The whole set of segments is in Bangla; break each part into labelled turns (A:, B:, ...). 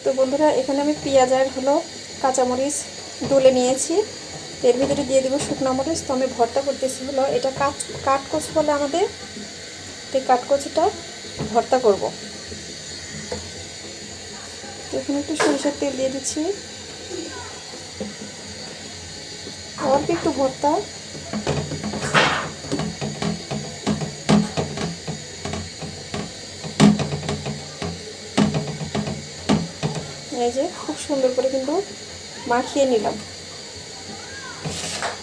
A: তো বন্ধুরা এখানে আমি পেঁয়াজ আর হলো কাঁচামরিচ ডলে নিয়েছি, এর ভিতরে দিয়ে দেবো শুকনো মরিচ। তো আমি ভর্তা করতেছি হলো এটা কাঠকচু বলে আমাদের, এই কাঠকচুটা ভর্তা করব। তো এখানে একটু সরিষার তেল দিয়ে দিচ্ছি, অল্প একটু ভর্তা। এই যে খুব সুন্দর করে কিন্তু মাখিয়ে নিলাম।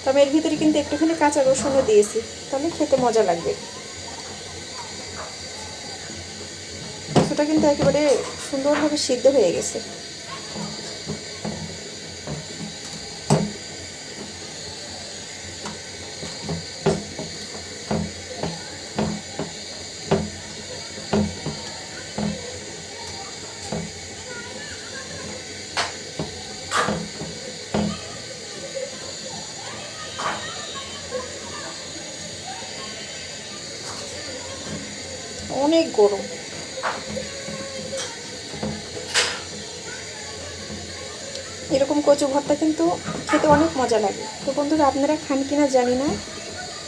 A: তবে এর ভিতরে কিন্তু একটুখানি কাঁচা রসুনও দিয়েছি, তাহলে খেতে মজা লাগবে। কচুটা কিন্তু একেবারে সুন্দরভাবে সিদ্ধ হয়ে গেছে। অনেক গরম, এরকম কচু ভর্তা কিন্তু খেতে অনেক মজা লাগে। তো বন্ধুরা আপনারা খান কিনা জানি না,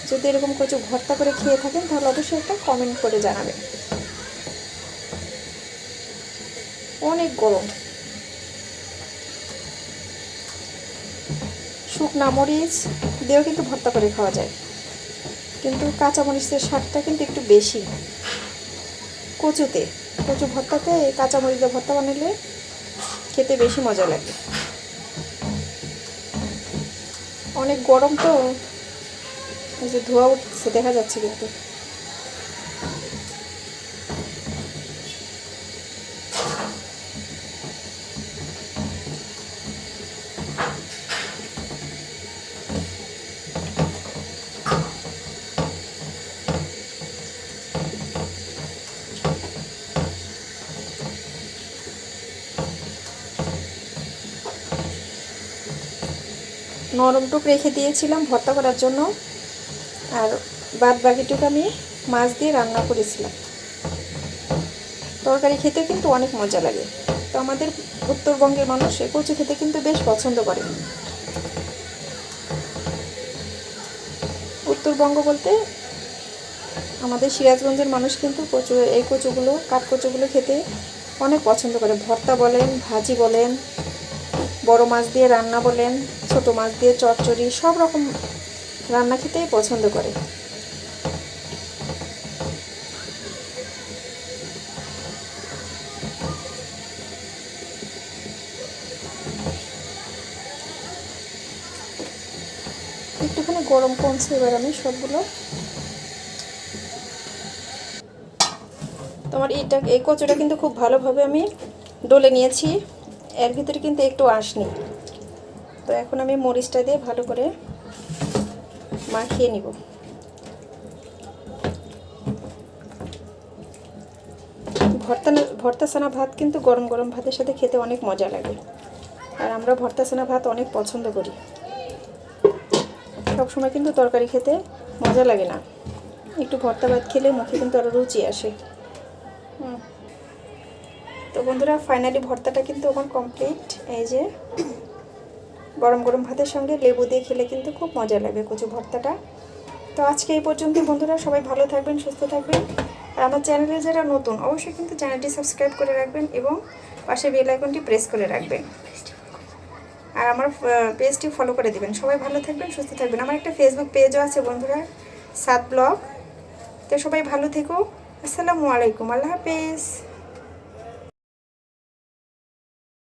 A: যদি এরকম কচু ভর্তা করে খেয়ে থাকেন তাহলে অবশ্যই একটা কমেন্ট করে জানাবেন। অনেক গরম। শুকনা মরিচ দিয়েও কিন্তু ভর্তা করে খাওয়া যায়, কিন্তু কাঁচা মরিচের স্বাদটা কিন্তু একটু বেশি কচুতে। কচু ভর্তাতে কাঁচা মরিচ দিয়ে ভর্তা বানালে খেতে বেশি মজা লাগে। অনেক গরম তো, এই যে ধোঁয়া উঠছে দেখা যাচ্ছে কিন্তু। নরম টুক রেখে দিয়েছিলাম ভর্তা করার জন্য, আর বাদ বাকিটুকু আমি মাছ দিয়ে রান্না করেছিলাম। তরকারি খেতে কিন্তু অনেক মজা লাগে। তো আমাদের উত্তরবঙ্গের মানুষ কচু খেতে কিন্তু বেশ পছন্দ করে। উত্তরবঙ্গ বলতে আমাদের সিরাজগঞ্জের মানুষ কিন্তু এই কচুগুলো, কাঠকচুগুলো খেতে অনেক পছন্দ করে। ভর্তা বলেন, ভাজি বলেন, বড় মাছ দিয়ে রান্না বলেন, ছোট মাছ দিয়ে চচ্চড়ি, সব রকম রান্না খেতেই পছন্দ করে। একটুখানি গরম কমছে, এবার আমি সবগুলো তোমার এই কচুটা কিন্তু খুব ভালোভাবে আমি ডলে নিয়েছি, এর ভিতরে কিন্তু একটু আঁশ নেই। তো এখন আমি মরিচটা দিয়ে ভালো করে মাখিয়ে নিব। ভর্তা সানা ভাত কিন্তু গরম গরম ভাতের সাথে খেতে অনেক মজা লাগে, আর আমরা ভর্তা সানা ভাত অনেক পছন্দ করি। সবসময় কিন্তু তরকারি খেতে মজা লাগে না, একটু ভর্তা ভাত খেলে মুখে কিন্তু আরও রুচি আসে। তো বন্ধুরা ফাইনালি ভর্তাটা কিন্তু আমার কমপ্লিট। এই যে গরম গরম ভাতের সঙ্গে লেবু দিয়ে খেলে কিন্তু খুব মজা লাগে কচু ভর্তাটা। তো আজকে এই পর্যন্ত বন্ধুরা, সবাই ভালো থাকবেন, সুস্থ থাকবেন। আর আমার চ্যানেলে যারা নতুন অবশ্যই কিন্তু চ্যানেলটি সাবস্ক্রাইব করে রাখবেন এবং পাশে বেল আইকনটি প্রেস করে রাখবেন, আর আমার পেজটি ফলো করে দিবেন। সবাই ভালো থাকবেন, সুস্থ থাকবেন। আমার একটা ফেসবুক পেজও আছে বন্ধুরা, সাদ ব্লগ। তো সবাই ভালো থেকো। আসসালামু আলাইকুম, আল্লাহ হাফেজ।